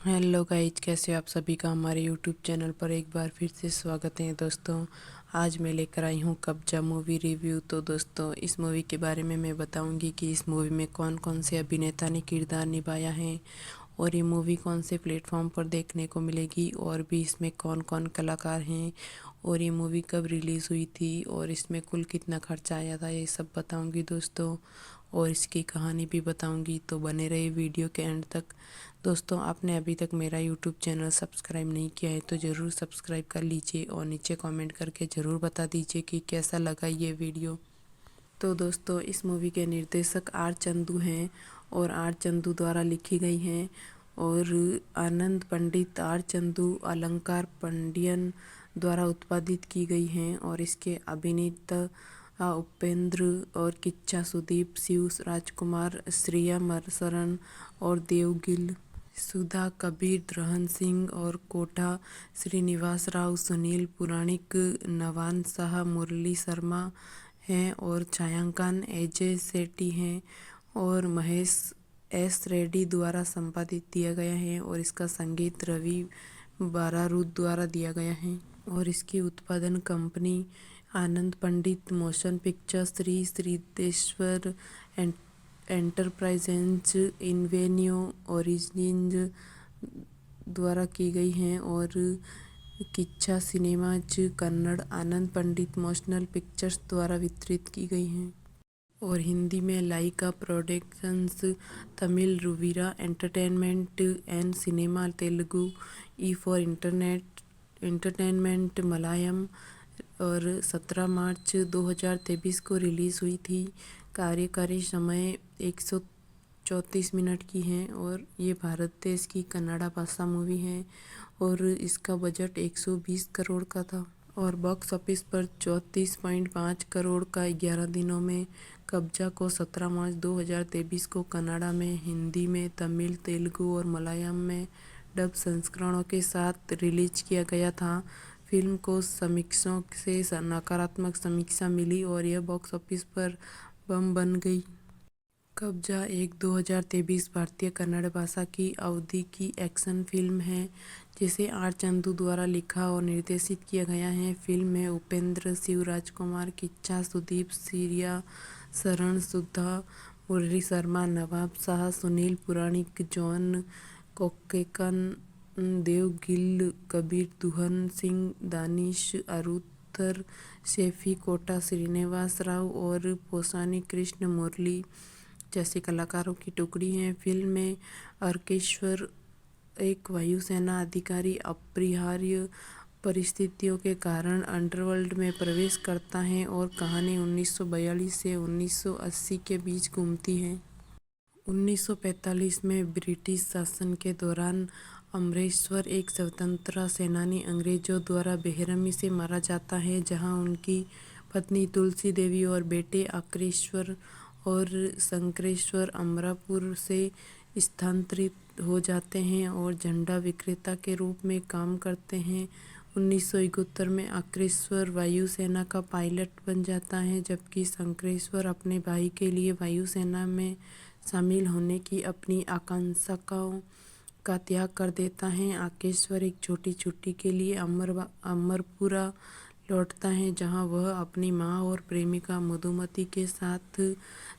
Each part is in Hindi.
हेलो गाइज, कैसे हो आप सभी का हमारे यूट्यूब चैनल पर एक बार फिर से स्वागत है। दोस्तों, आज मैं लेकर आई हूँ कब्जा मूवी रिव्यू। तो दोस्तों, इस मूवी के बारे में मैं बताऊंगी कि इस मूवी में कौन कौन से अभिनेता ने किरदार निभाया है और ये मूवी कौन से प्लेटफॉर्म पर देखने को मिलेगी और भी इसमें कौन कौन कलाकार हैं और ये मूवी कब रिलीज़ हुई थी और इसमें कुल कितना खर्चा आया था, ये सब बताऊंगी दोस्तों। और इसकी कहानी भी बताऊंगी, तो बने रहे वीडियो के एंड तक। दोस्तों, आपने अभी तक मेरा यूट्यूब चैनल सब्सक्राइब नहीं किया है तो ज़रूर सब्सक्राइब कर लीजिए और नीचे कमेंट करके ज़रूर बता दीजिए कि कैसा लगा ये वीडियो। तो दोस्तों, इस मूवी के निर्देशक आर चंदू हैं और आर चंदू द्वारा लिखी गई हैं और आनंद पंडित, आर चंदू, अलंकार पंडियन द्वारा उत्पादित की गई हैं। और इसके अभिनेता उपेंद्र और किच्चा सुदीप, शिव राजकुमार, श्रिया मरसरन और देवगिल, सुधा कबीर, द्रहन सिंह और कोटा श्रीनिवास राव, सुनील पुराणिक, नवान शाह, मुरली शर्मा हैं और छायांकन अजय सेठी हैं और महेश एस रेड्डी द्वारा संपादित दिया गया है और इसका संगीत रवि बारारूद द्वारा दिया गया है। और इसकी उत्पादन company Anand Pandit motion picture, Shri Siddheshwar enterprises, Invenio origins द्वारा की गई हैं और Kichcha cinemas Kannada, Anand Pandit motion pictures द्वारा वितरित की गई हैं। और हिंदी में लाइका प्रोडक्शंस, तमिल रुवीरा entertainment and cinema, Telugu E four entertainment, Malayalam और 17 मार्च 2023 को रिलीज़ हुई थी। कार्यकारी समय 134 मिनट की है और ये भारत देश की कन्नड़ा भाषा मूवी है और इसका बजट 120 करोड़ का था और बॉक्स ऑफिस पर 34.5 करोड़ का 11 दिनों में कब्जा को 17 मार्च 2023 को कन्नड़ा में, हिंदी में, तमिल, तेलुगु और मलयालम में डब संस्करणों के साथ रिलीज किया गया था। फिल्म को समीक्षकों से नकारात्मक समीक्षा मिली और यह बॉक्स ऑफिस पर बम बन गई। कब्जा एक 2023 भारतीय कन्नड़ भाषा की अवधि की एक्शन फिल्म है जिसे आर चंदू द्वारा लिखा और निर्देशित किया गया है। फिल्म में उपेंद्र, शिव राजकुमार, किच्चा सुदीप, श्रिया शरण, सुधा, मुरली शर्मा, नवाब शाह, सुनील पुराणिक, जॉन कोकेकन, देवगिल, कबीर, दुहन सिंह, दानिश अरुतर, शेफी, कोटा श्रीनिवास राव और पोसानी कृष्ण मुरली जैसे कलाकारों की टुकड़ी है। फिल्म में अर्केश्वर एक वायुसेना अधिकारी अपरिहार्य परिस्थितियों के कारण अंडरवर्ल्ड में प्रवेश करता है और कहानी 1942 से 1980 के बीच घूमती है। 1945 में ब्रिटिश शासन के दौरान अमरेश्वर, एक स्वतंत्रता सेनानी, अंग्रेजों द्वारा बेरहमी से मारा जाता है, जहां उनकी पत्नी तुलसी देवी और बेटे अक्रेश्वर और शंकरेश्वर अमरापुर से स्थानांतरित हो जाते हैं और झंडा विक्रेता के रूप में काम करते हैं। 1971 में अक्रेश्वर वायुसेना का पायलट बन जाता है, जबकि शंकरेश्वर अपने भाई के लिए वायुसेना में शामिल होने की अपनी आकांक्षाओं का त्याग कर देता है। आकेश्वर एक छोटी छुट्टी के लिए अमरपुरा लौटता है, जहां वह अपनी मां और प्रेमिका मधुमती के साथ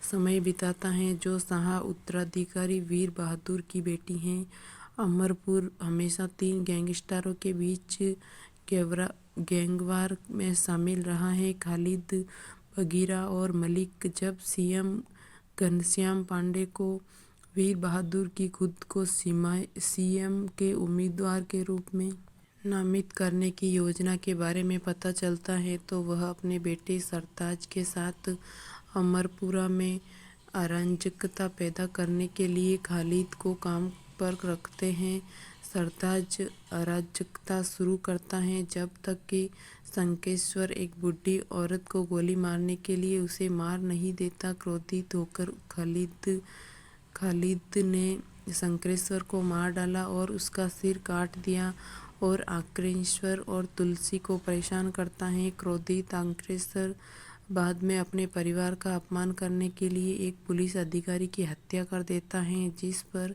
समय बिताता है, जो शाह उत्तराधिकारी वीर बहादुर की बेटी हैं। अमरपुर हमेशा 3 गैंगस्टरों के बीच गैंगवार में शामिल रहा है, खालिद, बगीरा और मलिक। जब सीएम घनश्याम पांडे को वीर बहादुर की खुद को सीएम के उम्मीदवार के रूप में नामित करने की योजना के बारे में पता चलता है, तो वह अपने बेटे सरताज के साथ अमरपुरा में अराजकता पैदा करने के लिए खालिद को काम पर रखते हैं। सरताज अराजकता शुरू करता है जब तक कि शंकेश्वर एक बूढ़ी औरत को गोली मारने के लिए उसे मार नहीं देता। क्रोधित होकर खालिद ने शंकरेश्वर को मार डाला और उसका सिर काट दिया और आंकरेश्वर और तुलसी को परेशान करता है। क्रोधित आंकरेश्वर बाद में अपने परिवार का अपमान करने के लिए एक पुलिस अधिकारी की हत्या कर देता है, जिस पर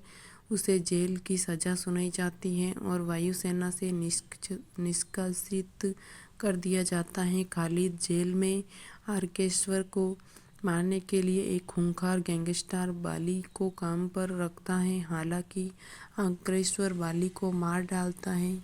उसे जेल की सज़ा सुनाई जाती है और वायुसेना से निष्कासित कर दिया जाता है। खालिद जेल में आर्केश्वर को मारने के लिए एक खूंखार गैंगस्टर बाली को काम पर रखता है। हालांकि आर्केश्वर बाली को मार डालता है।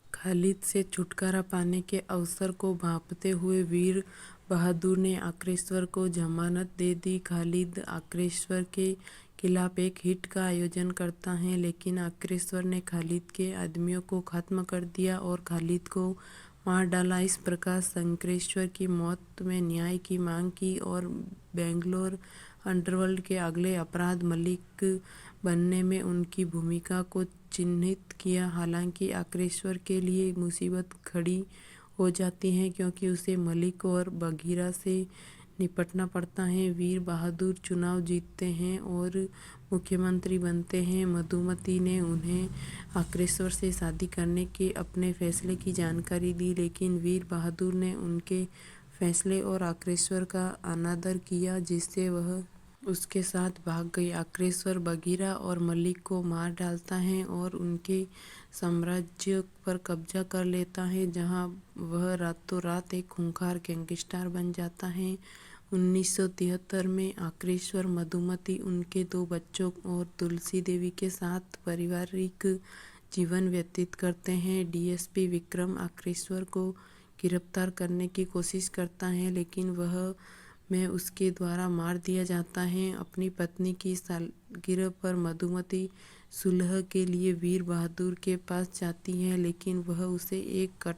खालिद से छुटकारा पाने के अवसर को भांपते हुए वीर बहादुर ने आक्रेश्वर को जमानत दे दी। खालिद आक्रेश्वर के खिलाफ एक हिट का आयोजन करता है, लेकिन आक्रेश्वर ने खालिद के आदमियों को खत्म कर दिया और खालिद को मार डाला। इस प्रकार शंकरेश्वर की मौत में न्याय की मांग की और बेंगलोर अंडरवर्ल्ड के अगले अपराध मलिक बनने में उनकी भूमिका को चिन्हित किया। हालांकि आक्रेश्वर के लिए मुसीबत खड़ी हो जाती है क्योंकि उसे मलिक और बगीरा से निपटना पड़ता है। वीर बहादुर चुनाव जीतते हैं और मुख्यमंत्री बनते हैं। मधुमती ने उन्हें आक्रेश्वर से शादी करने के अपने फैसले की जानकारी दी, लेकिन वीर बहादुर ने उनके फैसले और आक्रेश्वर का अनादर किया, जिससे वह उसके साथ भाग गई। आक्रेश्वर बगीरा और मलिक को मार डालता है और उनके साम्राज्य पर कब्जा कर लेता है, जहां वह रातों रात एक खूंखार गैंगस्टर बन जाता है। 1973 में आक्रेश्वर मधुमती उनके 2 बच्चों और तुलसी देवी के साथ पारिवारिक जीवन व्यतीत करते हैं। डीएसपी विक्रम आक्रेश्वर को गिरफ्तार करने की कोशिश करता है, लेकिन वह में उसके द्वारा मार दिया जाता है। अपनी पत्नी की सालगिरह पर मधुमती सुलह के लिए वीर बहादुर के पास जाती है, लेकिन वह उसे एक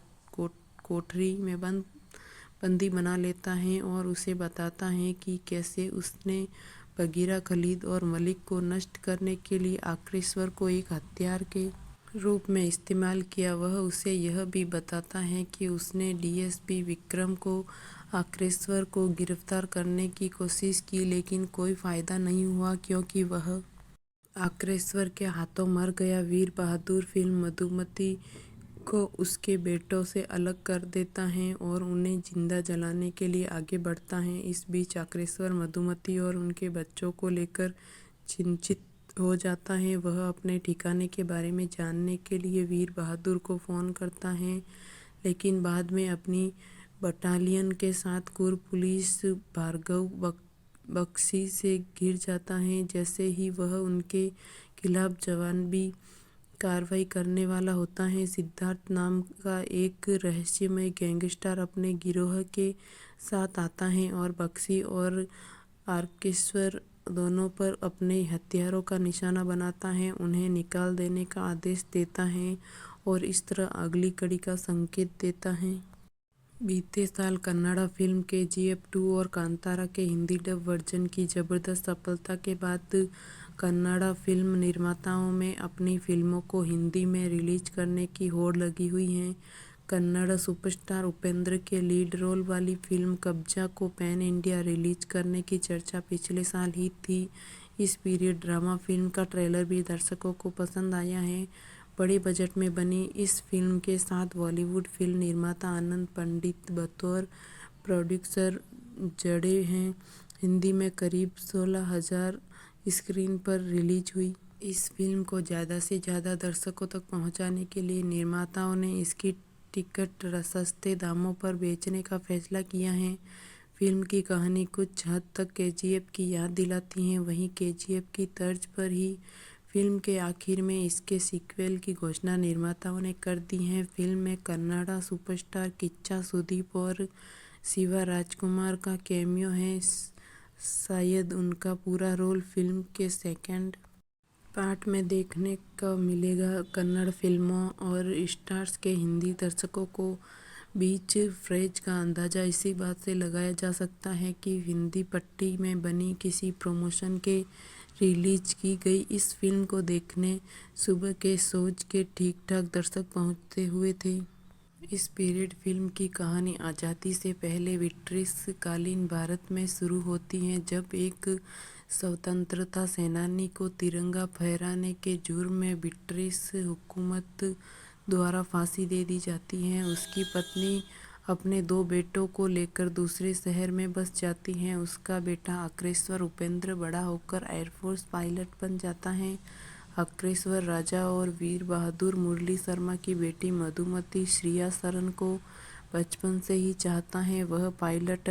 कोठरी में बंदी बना लेता है और उसे बताता है कि कैसे उसने बगीरा, खालिद और मलिक को नष्ट करने के लिए आक्रेश्वर को एक हथियार के रूप में इस्तेमाल किया। वह उसे यह भी बताता है कि उसने डीएसपी विक्रम को आक्रेश्वर को गिरफ्तार करने की कोशिश की, लेकिन कोई फायदा नहीं हुआ क्योंकि वह आक्रेश्वर के हाथों मर गया। वीर बहादुर फिल्म मधुमती को उसके बेटों से अलग कर देता है और उन्हें जिंदा जलाने के लिए आगे बढ़ता है। इस बीच आक्रेश्वर मधुमती और उनके बच्चों को लेकर चिंतित हो जाता है। वह अपने ठिकाने के बारे में जानने के लिए वीर बहादुर को फ़ोन करता है, लेकिन बाद में अपनी बटालियन के साथ कुर्ग पुलिस भार्गव बख्शी से घिर जाता है। जैसे ही वह उनके खिलाफ जवाबी कार्रवाई करने वाला होता है, सिद्धार्थ नाम का एक रहस्यमय गैंगस्टर अपने गिरोह के साथ आता है और बख्शी और आर्केश्वर दोनों पर अपने हथियारों का निशाना बनाता है, उन्हें निकाल देने का आदेश देता है और इस तरह अगली कड़ी का संकेत देता है। बीते साल कन्नड़ा फिल्म केजीएफ 2 और कांतारा के हिंदी डब वर्जन की जबरदस्त सफलता के बाद कन्नड़ा फिल्म निर्माताओं में अपनी फिल्मों को हिंदी में रिलीज करने की होड़ लगी हुई है। कन्नड़ सुपरस्टार उपेंद्र के लीड रोल वाली फिल्म कब्जा को पैन इंडिया रिलीज करने की चर्चा पिछले साल ही थी। इस पीरियड ड्रामा फिल्म का ट्रेलर भी दर्शकों को पसंद आया है। बड़े बजट में बनी इस फिल्म के साथ बॉलीवुड फिल्म निर्माता आनंद पंडित बतौर प्रोड्यूसर जुड़े हैं। हिंदी में करीब 16,000 स्क्रीन पर रिलीज हुई। इस फिल्म को ज़्यादा से ज़्यादा दर्शकों तक पहुंचाने के लिए निर्माताओं ने इसकी टिकट सस्ते दामों पर बेचने का फैसला किया है। फिल्म की कहानी कुछ हद तक केजीएफ की याद दिलाती है। वहीं केजीएफ की तर्ज पर ही फिल्म के आखिर में इसके सीक्वल की घोषणा निर्माताओं ने कर दी है। फिल्म में कन्नड़ा सुपरस्टार किच्चा सुदीप और शिवा राजकुमार का कैमियो है। शायद उनका पूरा रोल फिल्म के सेकंड पार्ट में देखने को मिलेगा। कन्नड़ फिल्मों और स्टार्स के हिंदी दर्शकों को बीच फ्रेज का अंदाज़ा इसी बात से लगाया जा सकता है कि हिंदी पट्टी में बनी किसी प्रमोशन के रिलीज की गई इस फिल्म को देखने सुबह के शोज के ठीक ठाक दर्शक पहुंचते हुए थे। इस पीरियड फिल्म की कहानी आज़ादी से पहले ब्रिटिश कालीन भारत में शुरू होती है, जब एक स्वतंत्रता सेनानी को तिरंगा फहराने के जुर्म में ब्रिटिश हुकूमत द्वारा फांसी दे दी जाती है। उसकी पत्नी अपने 2 बेटों को लेकर दूसरे शहर में बस जाती है। उसका बेटा आक्रेश्वर उपेंद्र बड़ा होकर एयरफोर्स पायलट बन जाता है। अक्रेश्वर राजा और वीर बहादुर मुरली शर्मा की बेटी मधुमती श्रेया शरण को बचपन से ही चाहता है। वह पायलट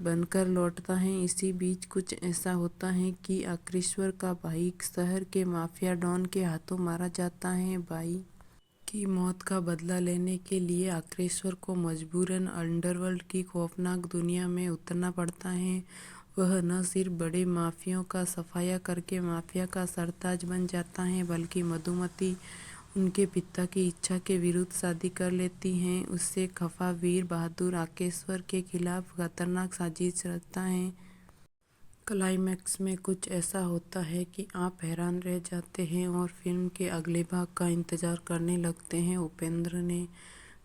बनकर लौटता है। इसी बीच कुछ ऐसा होता है कि अक्रेश्वर का भाई शहर के माफिया डॉन के हाथों मारा जाता है। भाई की मौत का बदला लेने के लिए अक्रेश्वर को मजबूरन अंडरवर्ल्ड की खौफनाक दुनिया में उतरना पड़ता है। वह न सिर्फ बड़े माफियाओं का सफाया करके माफिया का सरताज बन जाता है, बल्कि मधुमती उनके पिता की इच्छा के विरुद्ध शादी कर लेती हैं। उससे खफा वीर बहादुर अक्रेश्वर के खिलाफ खतरनाक साजिश रचता है। क्लाइमैक्स में कुछ ऐसा होता है कि आप हैरान रह जाते हैं और फिल्म के अगले भाग का इंतज़ार करने लगते हैं। उपेंद्र ने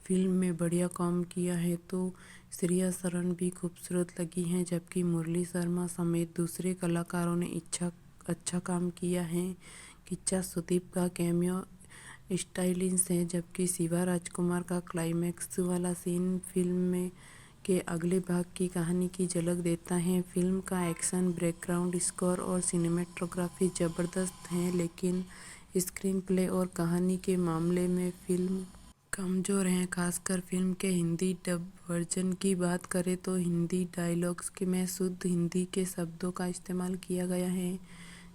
फिल्म में बढ़िया काम किया है तो श्रेया शरण भी खूबसूरत लगी हैं, जबकि मुरली शर्मा समेत दूसरे कलाकारों ने अच्छा काम किया है। किच्चा सुदीप का कैमियो स्टाइलिश है, जबकि शिवा राजकुमार का क्लाइमैक्स वाला सीन फिल्म में के अगले भाग की कहानी की झलक देता है। फिल्म का एक्शन, बैकग्राउंड स्कोर और सिनेमेटोग्राफी ज़बरदस्त हैं, लेकिन स्क्रीन प्ले और कहानी के मामले में फिल्म कमज़ोर है। खासकर फिल्म के हिंदी डब वर्जन की बात करें तो हिंदी डायलॉग्स में शुद्ध हिंदी के शब्दों का इस्तेमाल किया गया है,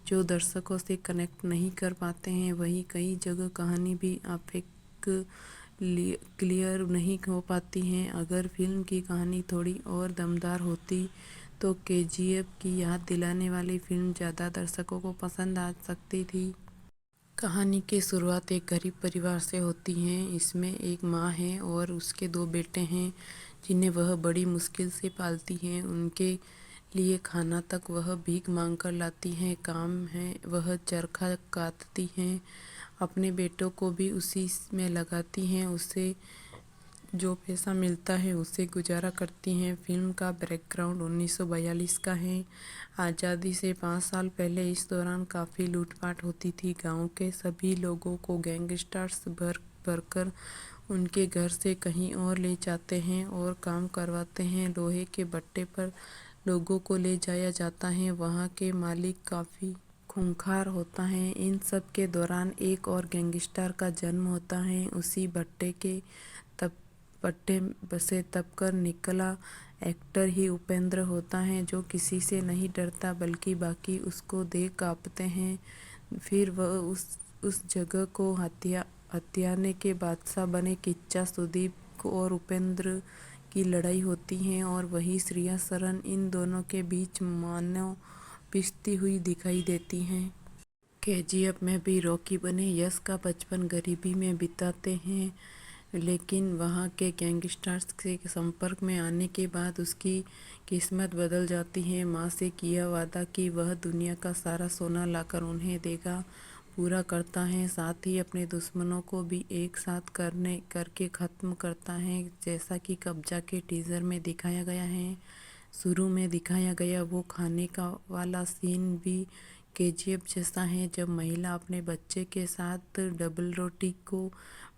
जो दर्शकों से कनेक्ट नहीं कर पाते हैं। वहीं कई जगह कहानी भी क्लियर नहीं हो पाती है। अगर फिल्म की कहानी थोड़ी और दमदार होती तो केजीएफ की याद दिलाने वाली फिल्म ज़्यादा दर्शकों को पसंद आ सकती थी। कहानी की शुरुआत एक गरीब परिवार से होती है। इसमें एक माँ है और उसके दो बेटे हैं, जिन्हें वह बड़ी मुश्किल से पालती हैं। उनके लिए खाना तक वह भीख मांगकर लाती हैं। काम है वह चरखा कातती हैं। अपने बेटों को भी उसी में लगाती हैं। उससे जो पैसा मिलता है उससे गुजारा करती हैं। फिल्म का बैकग्राउंड 1942 का है, आज़ादी से 5 साल पहले। इस दौरान काफ़ी लूटपाट होती थी। गांव के सभी लोगों को गैंगस्टर्स भरकर उनके घर से कहीं और ले जाते हैं और काम करवाते हैं। लोहे के भट्टे पर लोगों को ले जाया जाता है। वहाँ के मालिक काफ़ी खूंखार होता है। इन सब के दौरान एक और गैंगस्टर का जन्म होता है। उसी भट्टे से तपकर निकला एक्टर ही उपेंद्र होता है, जो किसी से नहीं डरता बल्कि बाकी उसको देख कांपते हैं। फिर वह उस जगह को हथियाने के बादशाह बने। किच्चा सुदीप और उपेंद्र की लड़ाई होती है और वही श्रेया शरण इन दोनों के बीच मानो पिसती हुई दिखाई देती हैं। केजीएफ में भी रॉकी बने यश का बचपन गरीबी में बिताते हैं, लेकिन वहाँ के गैंगस्टर्स के संपर्क में आने के बाद उसकी किस्मत बदल जाती है। माँ से किया वादा कि वह दुनिया का सारा सोना लाकर उन्हें देगा, पूरा करता है। साथ ही अपने दुश्मनों को भी एक साथ करके ख़त्म करता है, जैसा कि कब्जा के टीज़र में दिखाया गया है। शुरू में दिखाया गया वो खाने का वाला सीन भी केजीएफ जैसा है, जब महिला अपने बच्चे के साथ डबल रोटी को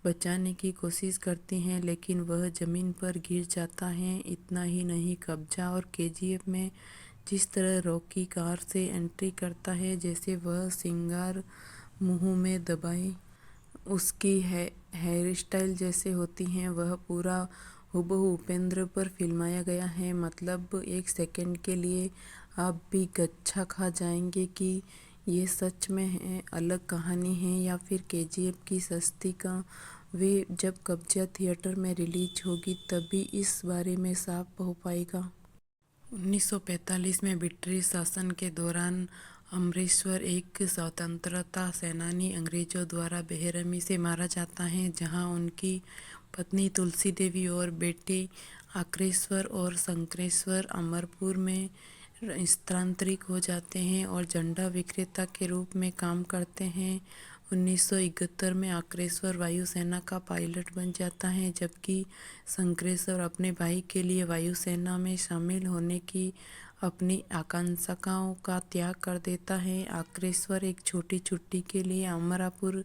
बचाने की कोशिश करती हैं, लेकिन वह ज़मीन पर गिर जाता है। इतना ही नहीं, कब्जा और केजीएफ में जिस तरह रॉकी कार से एंट्री करता है, जैसे वह सिंगार मुंह में दबाए उसकी हेयर स्टाइल जैसे होती हैं, वह पूरा हूबहू उपेंद्र पर फिल्माया गया है। मतलब एक सेकंड के लिए आप भी गच्चा खा जाएंगे कि ये सच में है अलग कहानी है या फिर केजीएफ की सस्ती का। वे जब कब्जा थिएटर में रिलीज होगी तभी इस बारे में साफ हो पाएगा। 1945 में ब्रिटिश शासन के दौरान अमरेश्वर, एक स्वतंत्रता सेनानी, अंग्रेजों द्वारा बेरहमी से मारा जाता है, जहां उनकी पत्नी तुलसी देवी और बेटे अक्रेश्वर और शंकरेश्वर अमरपुर में स्थानांतरित हो जाते हैं और झंडा विक्रेता के रूप में काम करते हैं। 1971 में अक्रेश्वर वायुसेना का पायलट बन जाता है, जबकि शंकरेश्वर अपने भाई के लिए वायुसेना में शामिल होने की अपनी आकांक्षाओं का त्याग कर देता है। अक्रेश्वर एक छोटी छुट्टी के लिए अमरापुर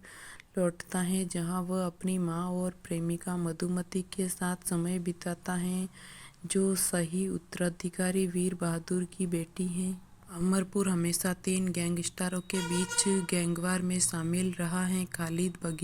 लौटता है, जहां वह अपनी मां और प्रेमिका मधुमती के साथ समय बिताता है, जो सही उत्तराधिकारी वीर बहादुर की बेटी है। अमरपुर हमेशा तीन गैंगस्टरों के बीच गैंगवार में शामिल रहा है। खालिद, बगीर